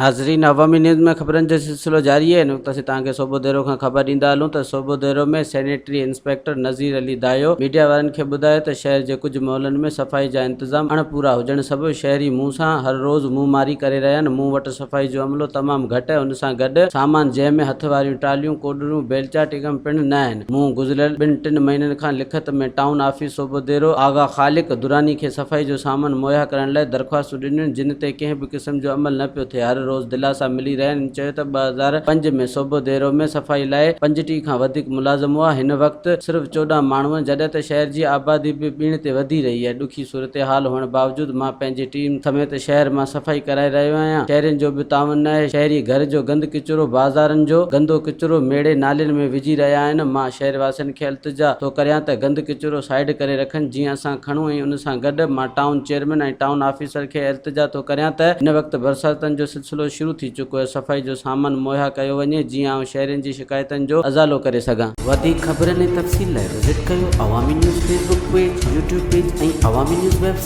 नाज़रीन, अवामी न्यूज़ में ख़बरनि जो सिलसिलो जारी है। इन वक़्तु असीं तव्हांखे सोबो देरो खां ख़बर ॾींदा हलूं त सोबो देरो में सैनिटरी इंस्पेक्टर नज़ीर अली दायो मीडिया वारनि खे ॿुधायो त शहर जे कुझु मॉलनि में सफ़ाई जा इंतज़ाम अणपूरा हुजण सबबि शहरी मुंहं सां हर रोज़ मुंहुं मारी करे रहिया आहिनि। मूं वटि सफ़ाई जो अमलो तमामु घटि आहे। उन सां गॾु सामान जंहिं में हथ वारियूं टालियूं, कोडरूं, बेलचा टिकम पिणु न आहिनि। मूं गुज़िरियल 2-3 महीननि खां लिखत में टाउन ऑफिस सोबो देरो आगा ख़ालिक दुरानी खे सफ़ाई जो सामान मुहैया करण लाइ दरख़्वास्तूं ॾिनियूं, जिन ते कंहिं बि क़िस्म जो अमल न पियो थिए। हर रोज़ दिलासा मिली रहिया आहिनि। चयो त 2005 में सोबो देरो में सफ़ाई लाइ 35 खां वधीक मुलाज़िम हुआ। हिन वक़्तु सिर्फ़ 14 माण्हू, जॾहिं त शहर जी आबादी बि ॿीण ते वधी रही आहे। ॾुखी सूरत हाल हुअण बावजूदि मां पंहिंजी टीम समेत शहर मां सफ़ाई कराए रहियो आहियां। शहरियुनि जो बि तावन आहे। शहरी घर जो गंद किचिरो, बाज़ारनि जो गंदो किचिरो मेड़े नालियुनि में विझी रहिया आहिनि। मां शहरवासियुनि खे इल्तिजा थो करियां त गंद किचिरो साइड करे रखनि, जीअं असां खणूं। ऐं उन सां गॾु मां टाउन चेयरमैन ऐं टाउन ऑफिसर खे इल्तिजा थो करियां त हिन वक़्तु बरसातनि जो सिलसिलो शुरू थी चुको आहे। सफ़ाई जो सामान मुहैया कयो वञे, जीअं आउं शहरियुनि जी शिकायतुनि जो अज़ालो करे सघां। वधीक ख़बरनि ऐं तफ़सील लाइ विज़िट कयो अवामी news Facebook page, YouTube page ऐं अवामी न्यूज़ वेबसाइट।